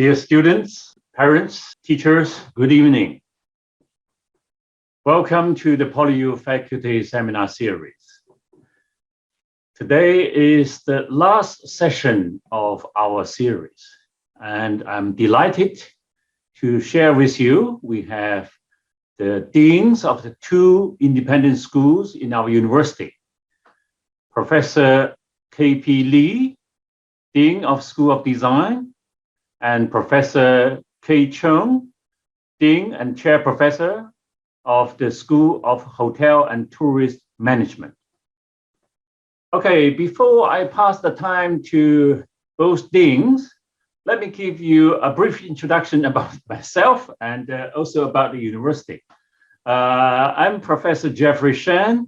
Dear students, parents, teachers, good evening. Welcome to the PolyU Faculty Seminar Series. Today is the last session of our series, and I'm delighted to share with you. We have the deans of the two independent schools in our university. Professor K.P. Lee, Dean of School of Design, and Professor K. Chung, Dean and Chair Professor of the School of Hotel and Tourist Management. Okay, before I pass the time to both deans, let me give you a brief introduction about myself and also about the university. I'm Professor Jeffrey Shan.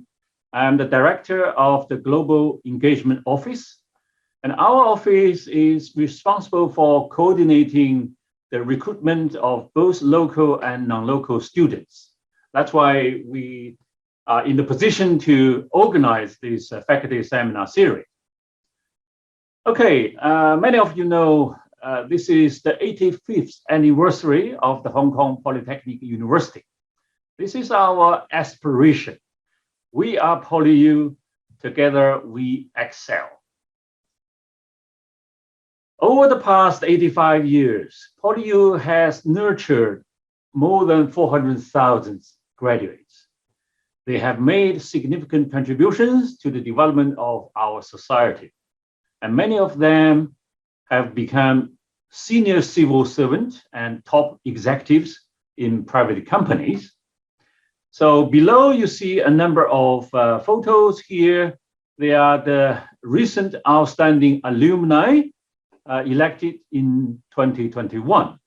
I'm the Director of the Global Engagement Office. And our office is responsible for coordinating the recruitment of both local and non-local students. That's why we are in the position to organize this faculty seminar series. Okay, many of you know this is the 85th anniversary of the Hong Kong Polytechnic University. This is our aspiration. We are PolyU, together we excel. Over the past 85 years, PolyU has nurtured more than 400,000 graduates. They have made significant contributions to the development of our society, and many of them have become senior civil servants and top executives in private companies. So below you see a number of photos here. They are the recent outstanding alumni elected in 2021.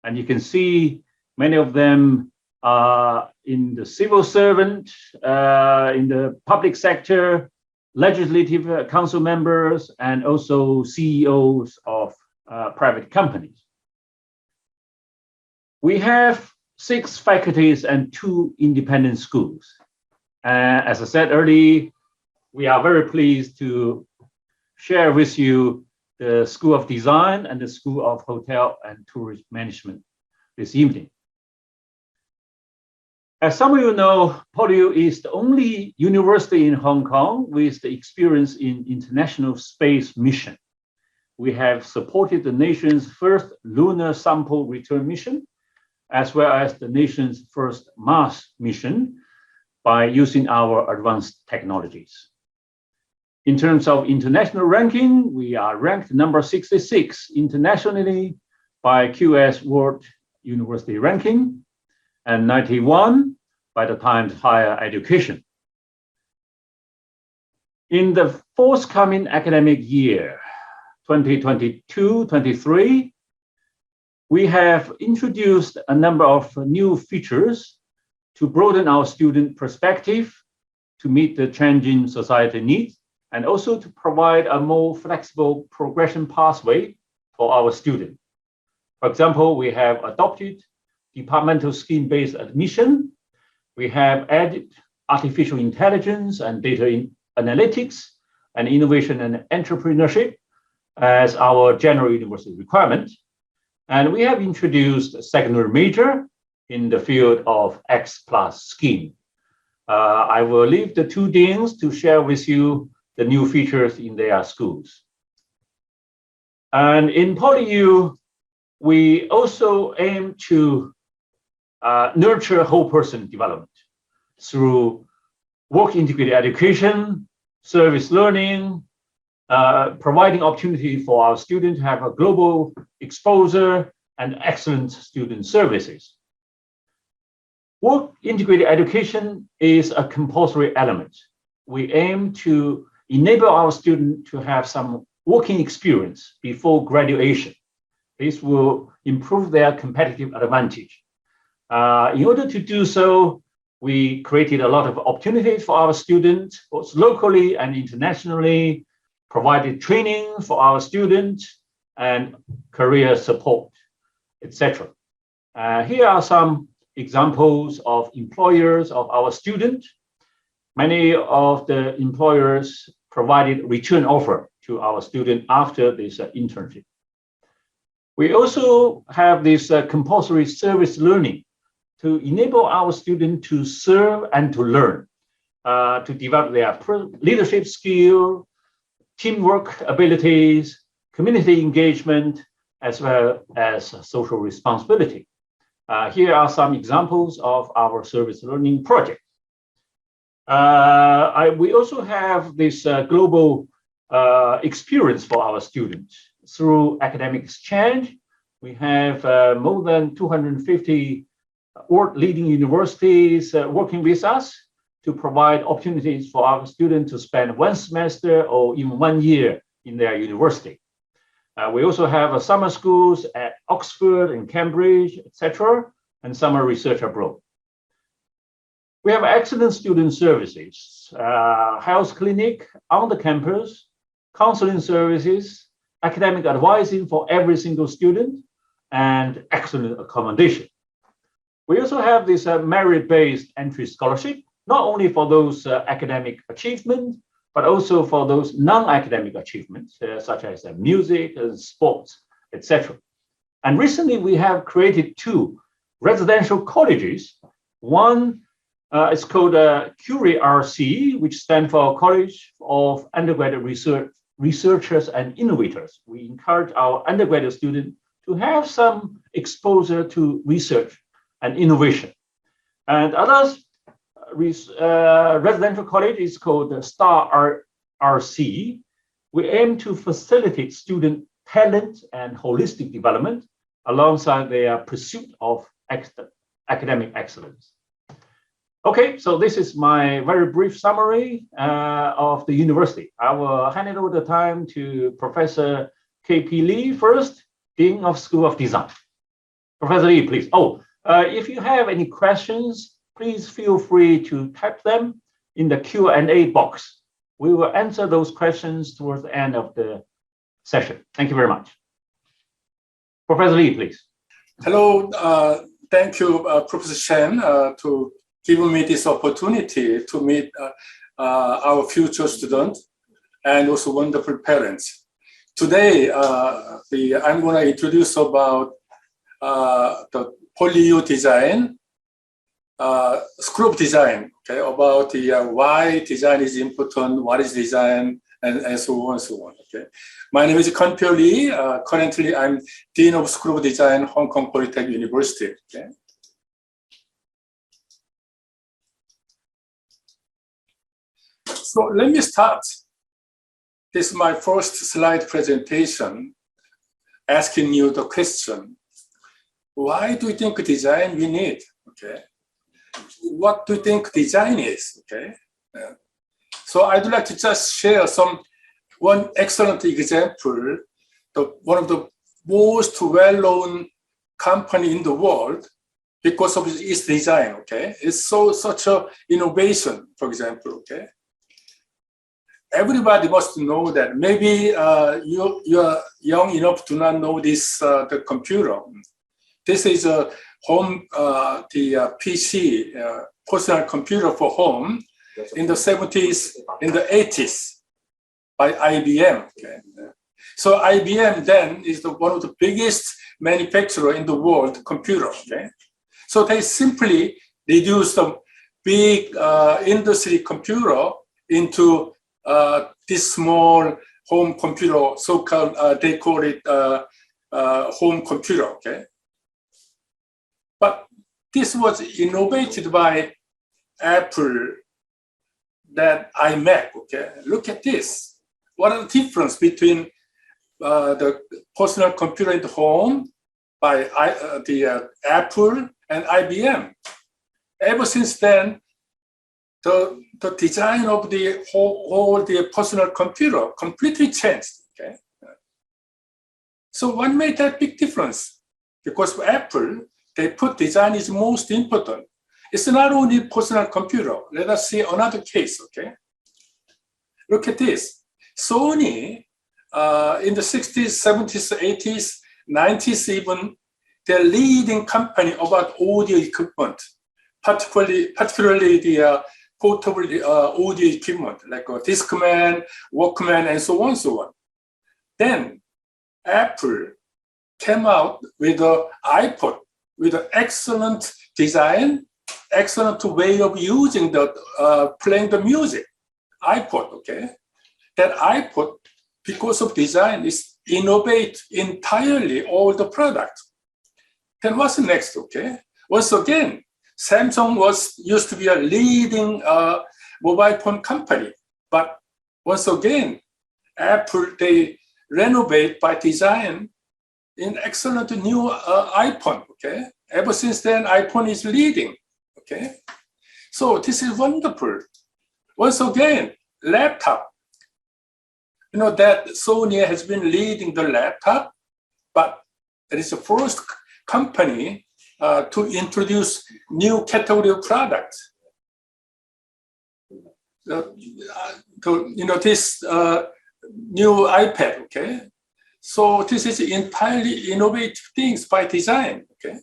And you can see many of them are in the civil servant, in the public sector, legislative council members, and also CEOs of private companies. We have 6 faculties and 2 independent schools. As I said earlier, we are very pleased to share with you the School of Design and the School of Hotel and Tourist Management this evening. As some of you know, PolyU is the only university in Hong Kong with the experience in international space mission. We have supported the nation's first lunar sample return mission, as well as the nation's first Mars mission by using our advanced technologies. In terms of international ranking, we are ranked number 66 internationally by QS World University Ranking and 91 by the Times Higher Education. In the forthcoming academic year, 2022-23, we have introduced a number of new features to broaden our student perspective to meet the changing society needs, and also to provide a more flexible progression pathway for our students. For example, we have adopted departmental scheme-based admission. We have added artificial intelligence and data analytics and innovation and entrepreneurship as our general university requirement. And we have introduced a secondary major in the field of X+ scheme. I will leave the 2 deans to share with you the new features in their schools. And in PolyU, we also aim to nurture whole person development through work integrated education, service learning, providing opportunity for our students to have a global exposure and excellent student services. Work integrated education is a compulsory element. We aim to enable our students to have some working experience before graduation. This will improve their competitive advantage. In order to do so, we created a lot of opportunities for our students, both locally and internationally, provided training for our students and career support, etc. Here are some examples of employers of our students. Many of the employers provided return offer to our student after this internship. We also have this compulsory service learning to enable our students to serve and to learn, to develop their leadership skill, teamwork abilities, community engagement, as well as social responsibility. Here are some examples of our service learning project. We also have this global experience for our students. Through academic exchange, we have more than 250 world-leading universities working with us to provide opportunities for our students to spend one semester or even 1 year in their university. We also have summer schools at Oxford and Cambridge, etc., and summer research abroad. We have excellent student services, health clinic on the campus, counseling services, academic advising for every single student, and excellent accommodation. We also have this merit-based entry scholarship, not only for those academic achievements, but also for those non-academic achievements, such as music and sports, etc. And recently, we have created 2 residential colleges. One is called Curie RC, which stands for College of Undergraduate Researchers and Innovators. We encourage our undergraduate students to have some exposure to research and innovation. And others, residential college is called Star RC. We aim to facilitate student talent and holistic development alongside their pursuit of academic excellence. Okay, so this is my very brief summary of the university. I will hand it over the time to Professor K.P. Lee first, Dean of School of Design. Professor Lee, please. If you have any questions, please feel free to type them in the Q&A box. We will answer those questions towards the end of the session. Thank you very much. Professor Lee, please. Hello, thank you, Professor Chen, to giving me this opportunity to meet our future students and also wonderful parents. Today, I'm going to introduce about the Poly design, School of Design, okay, about the why design is important, what is design, and so on and so on. Okay, my name is Kun-Pyo Lee. Currently, I'm Dean of School of Design, Hong Kong Polytechnic University. Okay. So let me start. This is my first slide presentation, asking you the question: why do you think design we need? Okay. What do you think design is? Okay. So I'd like to just share one excellent example. One of the most well-known company in the world, because of its design. Okay, it's such a innovation. For example, okay. Everybody must know that. Maybe you are young enough to not know this. The computer. This is a home, the PC, personal computer for home, in the 70s, in the 80s, by IBM. Okay. So IBM then is one of the biggest manufacturer in the world computer. Okay. So they simply reduced the big industry computer into this small home computer, so-called, they call it home computer, okay? But this was innovated by Apple, that iMac, okay? Look at this. What are the difference between the personal computer in the home by the Apple and IBM? Ever since then, the design of the whole the personal computer completely changed. Okay, so what made that big difference? Because for Apple, they put design is most important. It's not only personal computer. Let us see another case. Okay, look at this. Sony in the 60s, 70s, 80s, 90s, even they're leading company about audio equipment, particularly the portable audio equipment like a Discman, Walkman, and so on, so on. Then Apple came out with an iPod with an excellent design, excellent way of using the playing the music. iPod, okay? That iPod, because of design, is innovate entirely all the products. Then what's next, okay? Once again, Samsung used to be a leading mobile phone company, but once again, Apple, they renovate by design in excellent new iPhone, okay? Ever since then, iPhone is leading, okay? So this is wonderful. Once again, laptop. You know that Sony has been leading the laptop, but it is the first company to introduce new category of products. This new iPad, okay? So this is entirely innovative things by design, okay?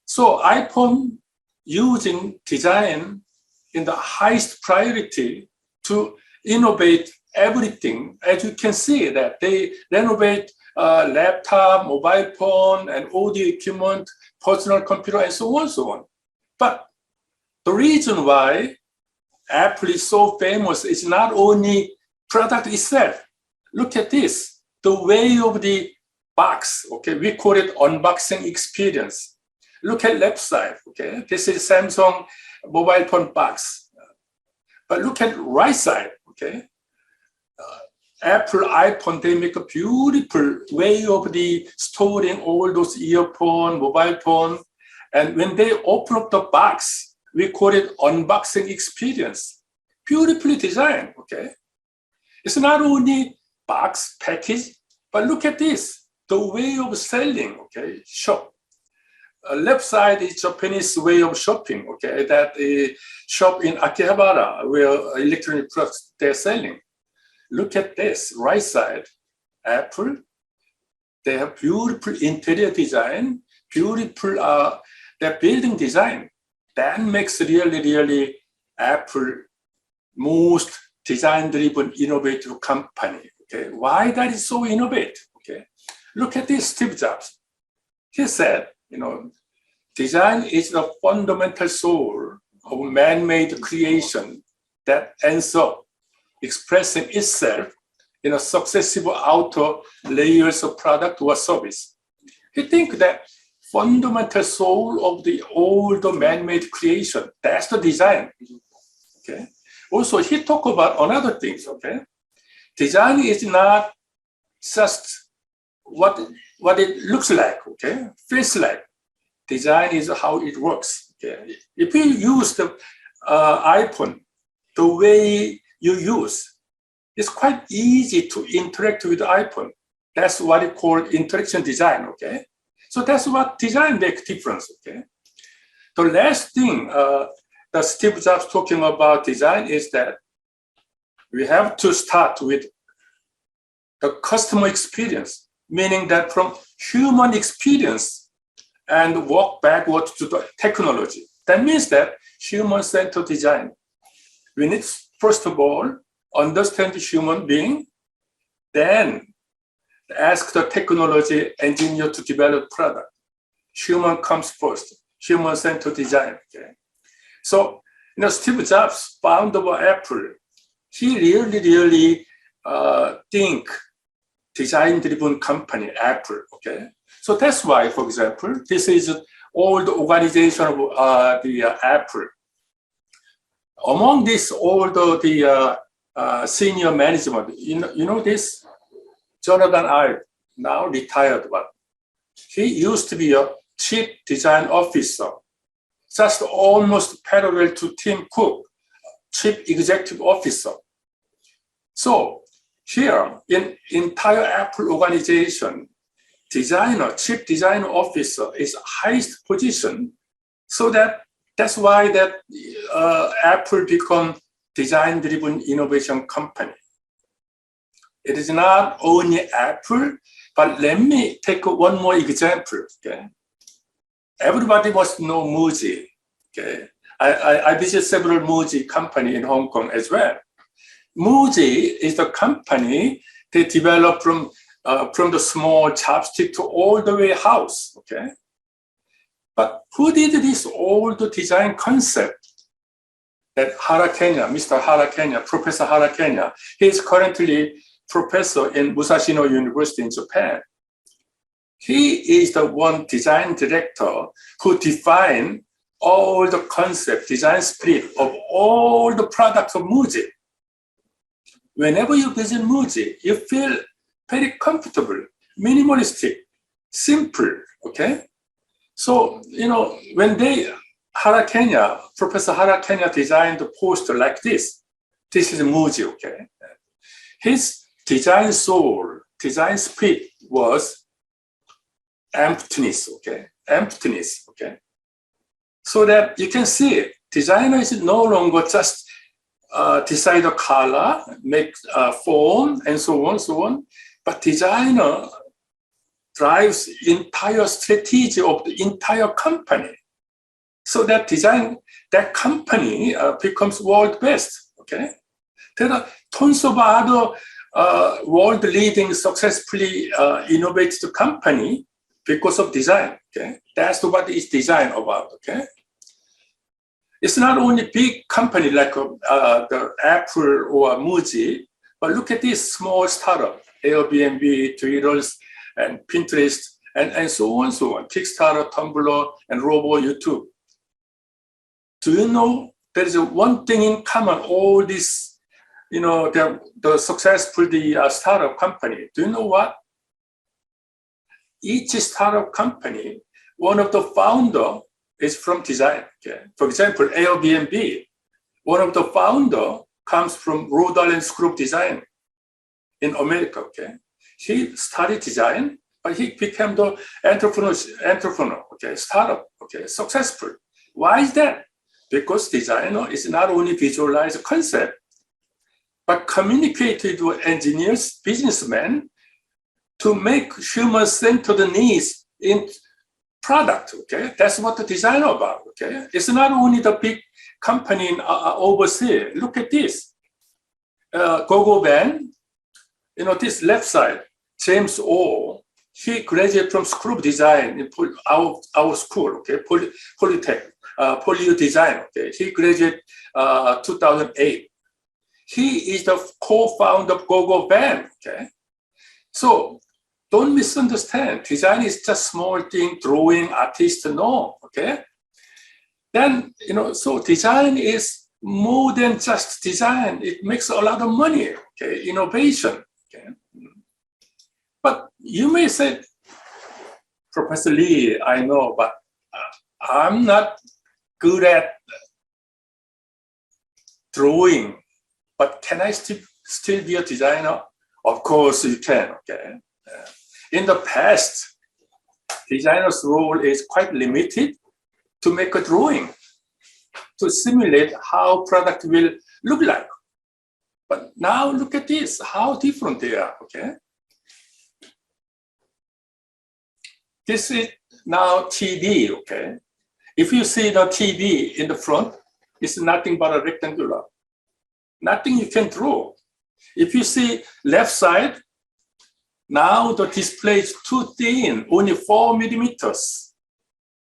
So iPhone using design in the highest priority to innovate everything. As you can see that they renovate laptop, mobile phone, and audio equipment, personal computer, and so on and so on. But the reason why Apple is so famous is not only product itself. Look at this, the way of the box, okay? We call it unboxing experience. Look at left side, okay? This is Samsung mobile phone box. But look at right side, okay? Apple iPhone, they make a beautiful way of the storing all those earphone, mobile phone. And when they open up the box, we call it unboxing experience. Beautifully designed, okay? It's not only box, package, but look at this, the way of selling, okay? Shop. Left side is Japanese way of shopping, okay? That shop in Akihabara, where electronic products they're selling. Look at this, right side, Apple. They have beautiful interior design, beautiful their building design. That makes really Apple most design-driven, innovative company. Okay, why that is so innovative? Okay, look at this, Steve Jobs. He said, design is the fundamental soul of man-made creation that ends up expressing itself in a successive outer layers of product or service. He thinks that fundamental soul of the old man-made creation, that's the design. Okay. Also, he talked about another things. Okay, design is not just what it looks like. Okay, feels like. Design is how it works. Okay, if you use the iPhone the way you use, it's quite easy to interact with the iPhone. That's what it called interaction design. Okay, so that's what design makes difference. Okay, the last thing that Steve Jobs talking about design is that we have to start with the customer experience, meaning that from human experience and walk backwards to the technology. That means that human-centered design. We need, first of all, understand the human being, then ask the technology engineer to develop product. Human comes first, human-centered design. Okay? So, Steve Jobs, founder of Apple, he really think design-driven company, Apple, okay? So that's why, for example, this is all the organization of the Apple. Among this, all the senior management, you know this, Jonathan Ive, now retired, but he used to be a chief design officer, just almost parallel to Tim Cook, chief executive officer. So here in entire Apple organization, chief design officer is highest position. So that's why that Apple become design-driven innovation company. It is not only Apple, but let me take one more example. Okay, everybody must know Muji. Okay, I visit several Muji company in Hong Kong as well. Muji is the company they developed from from the small chopstick to all the way house, okay? But who did this old design concept? That Harakenya, Mr. Harakenya, Professor Harakenya, he is currently professor in Musashino University in Japan. He is the one design director who defined all the concept, design spirit of all the products of Muji. Whenever you visit Muji, you feel very comfortable, minimalistic, simple, okay? So, when Professor Harakenya designed the poster like this is Muji, okay? His design soul, design spirit was emptiness, okay? Emptiness, okay? So that you can see, designer is no longer just decide the color, make form, and so on, but designer drives entire strategy of the entire company. So that that company becomes world best, okay? There are tons of other world-leading, successfully innovative company because of design, okay? That's what is design about, okay? It's not only big company like the Apple or Muji, but look at this small startup, Airbnb, Twitter, and Pinterest, and so on, Kickstarter, Tumblr, and Robo, YouTube. Do you know there is one thing in common, all this, the successful startup company. Do you know what? Each startup company, one of the founder is from design. Okay? For example, Airbnb, one of the founder comes from Rhode Island School of Design in America. Okay? He studied design, but he became the entrepreneur, okay, startup, okay, successful. Why is that? Because designer is not only visualize a concept, but communicate with engineers, businessmen to make human-centered needs in product, okay? That's what the designer about, okay? It's not only the big company overseas. Look at this. Gogo Van, this left side, James O, he graduated from School of Design in our school, okay? Polytechnic, Poly Design, okay? He graduated 2008. He is the co-founder of Gogo Van, okay? So don't misunderstand. Design is just small thing, drawing, artist, no, okay? Then, so design is more than just design. It makes a lot of money, okay? Innovation, okay? But you may say, Professor Lee, I know, but I'm not good at drawing, but can I still be a designer? Of course you can, okay? In the past, designer's role is quite limited to make a drawing, to simulate how product will look like. But now look at this, how different they are, okay? This is now TV, okay? If you see the TV in the front, it's nothing but a rectangular. Nothing you can draw. If you see left side, now the display is too thin, only 4 millimeters.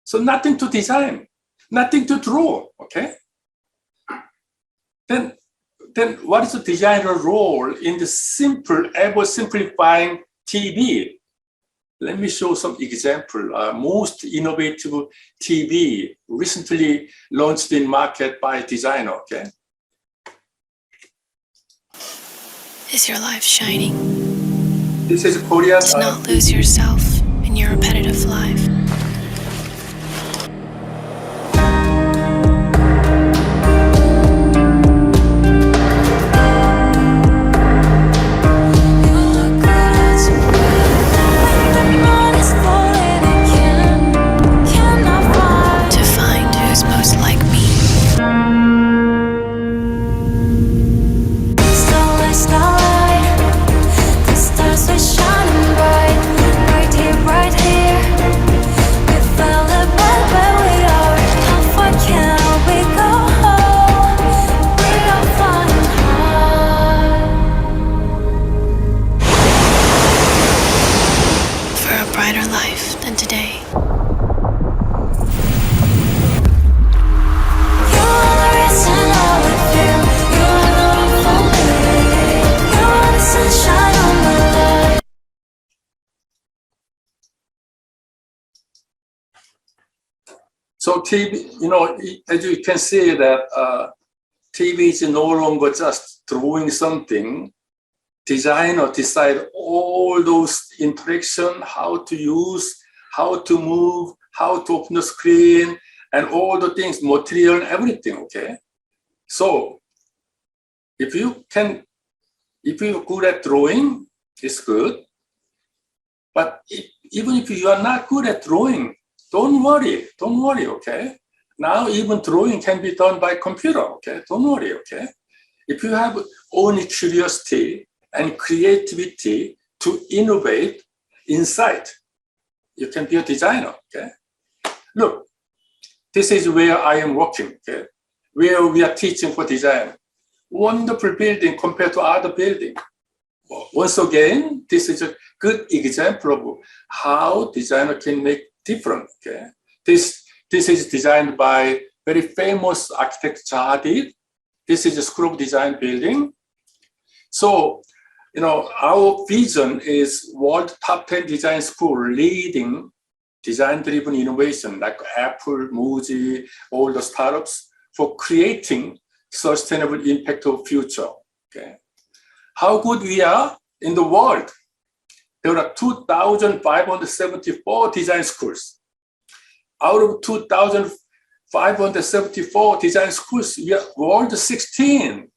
So nothing to design, nothing to draw, okay? Then what is the designer role in the simple, ever simplifying TV? Let me show some example. Most innovative TV recently launched in market by designer, okay? Is your life shining? This is Korean. Do not lose yourself in your repetitive life. To find who's most like me. Starlight, the stars are shining bright, right here, So TV, as you can see that TV is no longer just drawing something. Designer decide all those interaction, how to use, how to move, how to open the screen, and all the things, material, everything, okay? So if you're good at drawing, it's good. But even if you are not good at drawing, don't worry, okay? Now even drawing can be done by computer, okay? Don't worry, okay? If you have only curiosity and creativity to innovate inside, you can be a designer, okay? Look, this is where I am working, okay? Where we are teaching for design. Wonderful building compared to other building. Once again, this is a good example of how designer can make different, okay? This is designed by very famous architect Jahadid. This is a School of Design building. So, our vision is world top 10 design school leading design-driven innovation like Apple, Muji, all the startups for creating sustainable impact of future, okay? How good we are in the world. There are 2,574 design schools. Out of 2,574 design schools, we are world 16.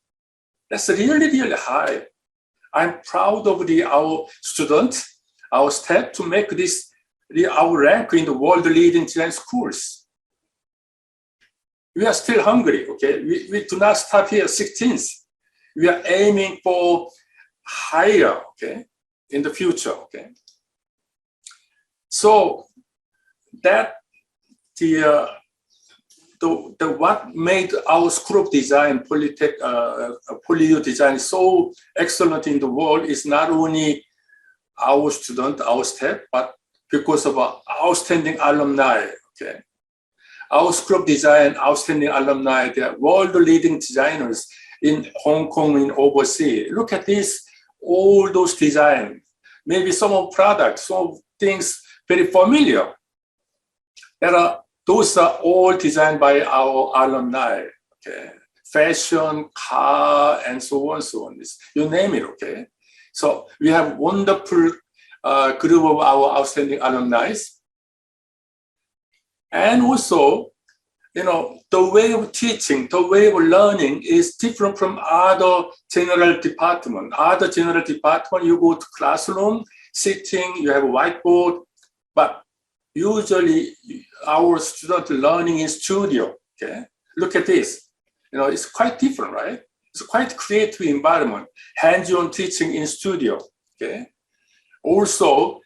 That's really, really high. I'm proud of our students, our staff to make this our rank in the world leading design schools. We are still hungry, okay? We do not stop here 16th. We are aiming for higher, okay, in the future, okay? So that what made our School of Design, Polytechnic design so excellent in the world is not only our student, our staff, but because of our outstanding alumni, okay? Our School of Design, outstanding alumni, they are world-leading designers in Hong Kong and overseas. Look at this, all those designs. Maybe some of products, some things very familiar. Those are all designed by our alumni, okay? Fashion, car, and so on, so on. You name it, okay? So we have wonderful group of our outstanding alumni. And also, the way of teaching, the way of learning is different from other general department. Other general department, you go to classroom, sitting, you have a whiteboard, but usually our student learning in studio, okay? Look at this, it's quite different, right? It's quite creative environment, hands-on teaching in studio, okay? Also,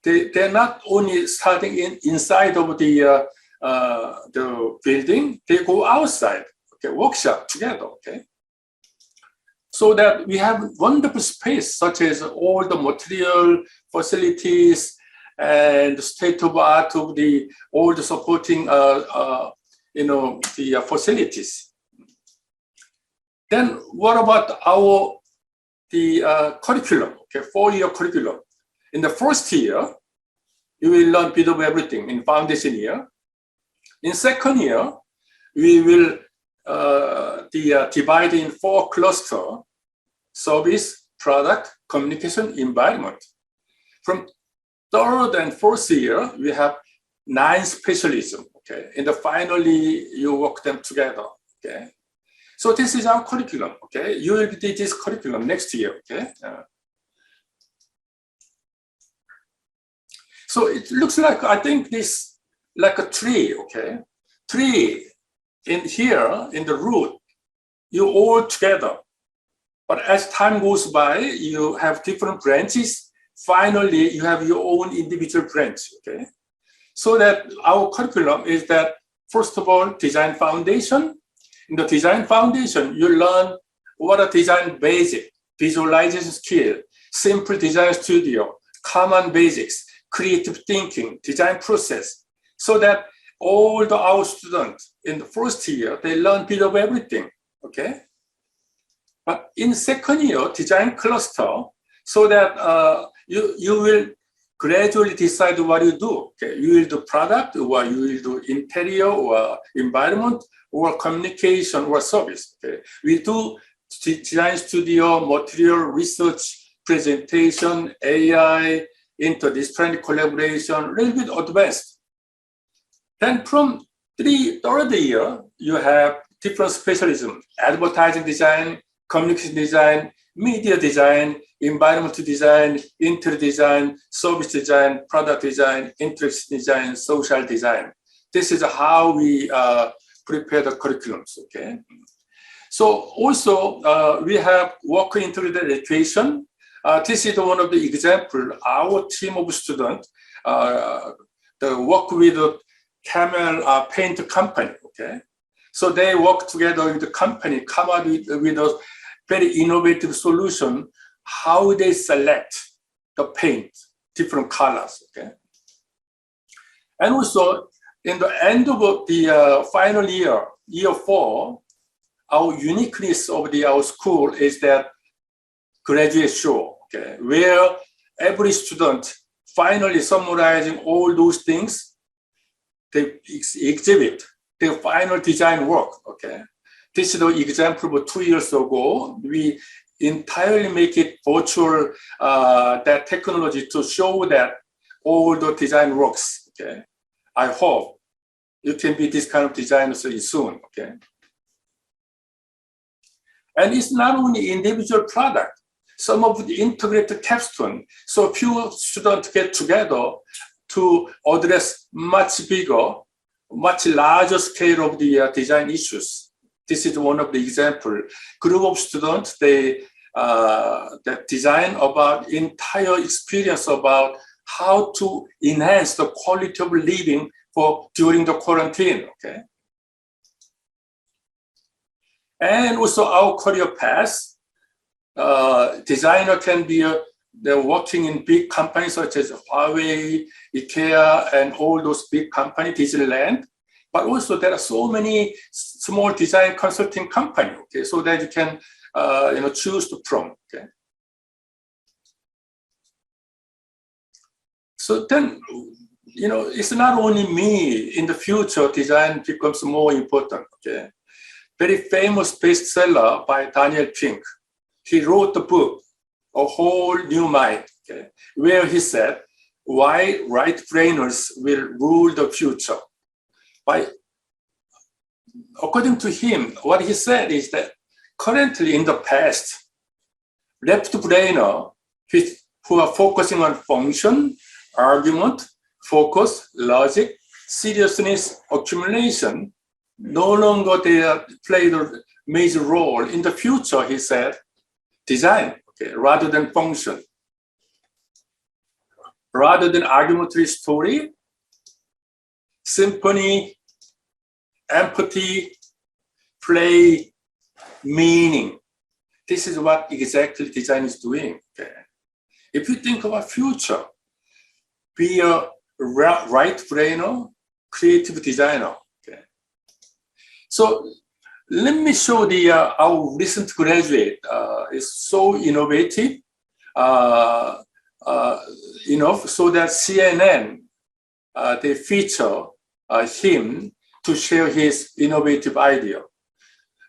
they're not only studying inside of the building, they go outside, okay, workshop together, okay? So that we have wonderful space, such as all the material, facilities, and the state of art of all the supporting, the facilities. Then what about the curriculum, okay, 4-year curriculum? In the first year, you will learn a bit of everything in foundation year. In second year, we will divide in 4 clusters: service, product, communication, environment. From third and fourth year, we have 9 specialism, okay? And finally, you work them together, okay? So this is our curriculum, okay? You will do this curriculum next year, okay? So it looks like, I think this, like a tree, okay? Tree in here, in the root, you all together. But as time goes by, you have different branches. Finally, you have your own individual branch, okay? So that our curriculum is that, first of all, design foundation. In the design foundation, you learn what are design basic, visualization skill, simple design studio, common basics, creative thinking, design process, so that all our students in the first year, they learn a bit of everything, okay? But in second year, design cluster, so that you will gradually decide what you do. Okay? You will do product, or you will do interior, or environment, or communication, or service. Okay? We do design studio, material research, presentation, AI, interdisciplinary collaboration, a little bit advanced. Then from third year, you have different specialism: advertising design, communication design, media design, environmental design, interior design, service design, product design, interaction design, social design. This is how we prepare the curriculums, okay? So also, we have work integrated education. This is one of the examples. Our team of students work with a camel paint company, okay? So they work together with the company, come up with a very innovative solution, how they select the paint, different colors, okay? And also, in the end of the final year, year 4, our uniqueness of our school is that graduate show, okay, where every student finally summarizing all those things, they exhibit their final design work, okay. This is the example of 2 years ago. We entirely make it virtual, that technology to show that all the design works, okay. I hope you can be this kind of designer soon, okay. And it's not only individual product, some of the integrated capstone. So few students get together to address much bigger, much larger scale of the design issues. This is one of the example. Group of students, they design about entire experience about how to enhance the quality of living during the quarantine, okay? And also our career path, designer can be they're working in big companies such as Huawei, IKEA, and all those big companies, Disneyland. But also there are so many small design consulting companies, okay, so that you can choose from, okay. So then, it's not only me. In the future, design becomes more important, okay. Very famous bestseller by Daniel Pink. He wrote the book, A Whole New Mind, okay, where he said why right-brainers will rule the future. According to him, what he said is that currently in the past, left-brainer who are focusing on function, argument, focus, logic, seriousness, accumulation, no longer they play the major role. In the future, he said, design, okay, rather than function. Rather than argumentary story, symphony, empathy, play, meaning. This is what exactly design is doing, okay. If you think about future, be a right-brainer, creative designer, okay. So let me show our recent graduate is so innovative enough so that CNN they feature him to share his innovative idea.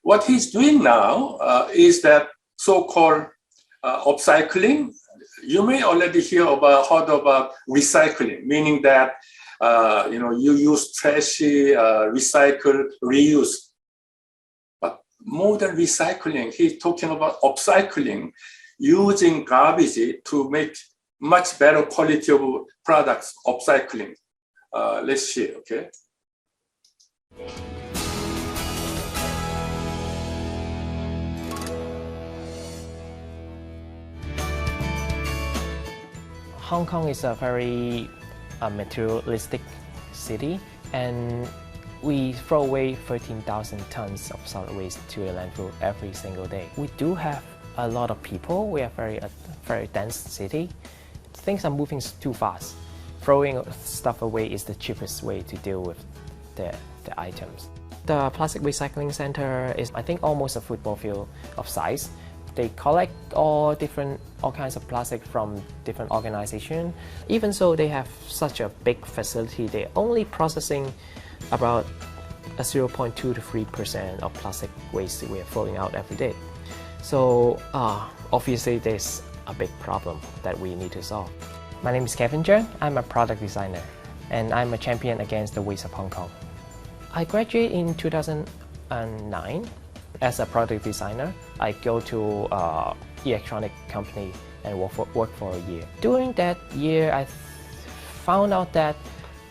What he's doing now is that so-called upcycling. You may already heard about recycling, meaning that you use trashy, recycle, reuse. But more than recycling, he's talking about upcycling, using garbage to make much better quality of products, upcycling. Let's see, okay? Hong Kong is a very materialistic city, and we throw away 13,000 tons of solid waste to the landfill every single day. We do have a lot of people. We are a very dense city. Things are moving too fast. Throwing stuff away is the cheapest way to deal with the items. The plastic recycling center is, I think, almost a football field of size. They collect all kinds of plastic from different organizations. Even so, they have such a big facility. They're only processing about 0.2 to 3% of plastic waste we are throwing out every day. So obviously, there's a big problem that we need to solve. My name is Kevin Zhang. I'm a product designer, and I'm a champion against the waste of Hong Kong. I graduated in 2009 as a product designer. I go to an electronic company and work for a year. During that year, I found out that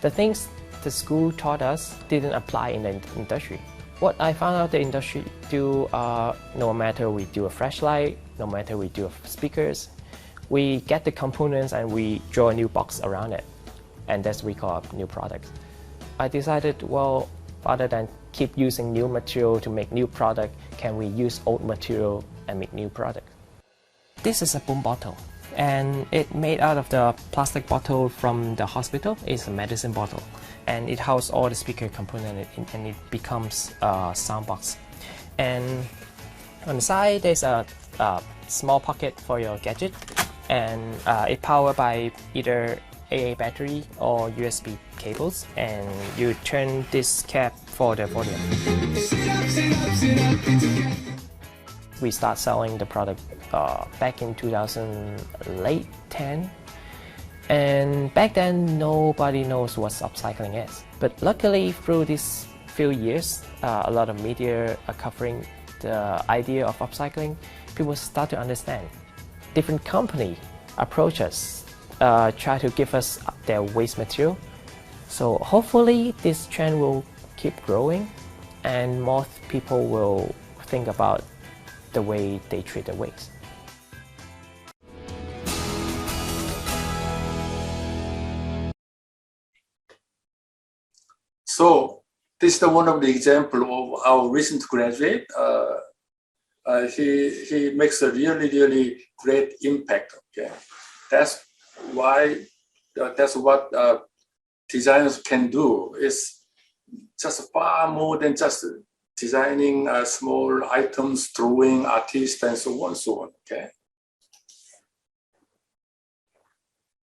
the things the school taught us didn't apply in the industry. What I found out the industry do, no matter we do a flashlight, no matter we do speakers, we get the components and we draw a new box around it. And that's what we call a new product. I decided, well, rather than keep using new material to make new product, can we use old material and make new product? This is a boom bottle, and it's made out of the plastic bottle from the hospital. It's a medicine bottle, and it houses all the speaker component, and it becomes a sound box. And on the side, there's a small pocket for your gadget, and it's powered by either AA battery or USB cables, and you turn this cap for the volume. We start selling the product back in 2010, and back then nobody knows what upcycling is. But luckily, through these few years, a lot of media are covering the idea of upcycling. People start to understand. Different companies approach us, try to give us their waste material. So hopefully this trend will keep growing and more people will think about the way they treat the waste. So this is one of the example of our recent graduate. He makes a really great impact. Okay, that's what designers can do. Is just far more than just designing small items, drawing, artists, and so on, so on. Okay.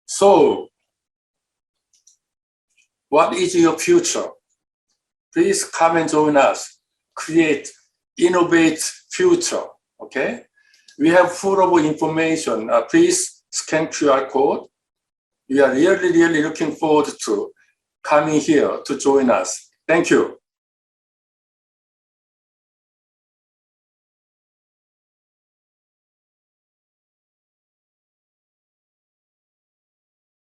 So, what is your future? Please come and join us. Create, innovate future. Okay. We have full of information. Please scan QR code. We are really looking forward to coming here to join us. Thank you.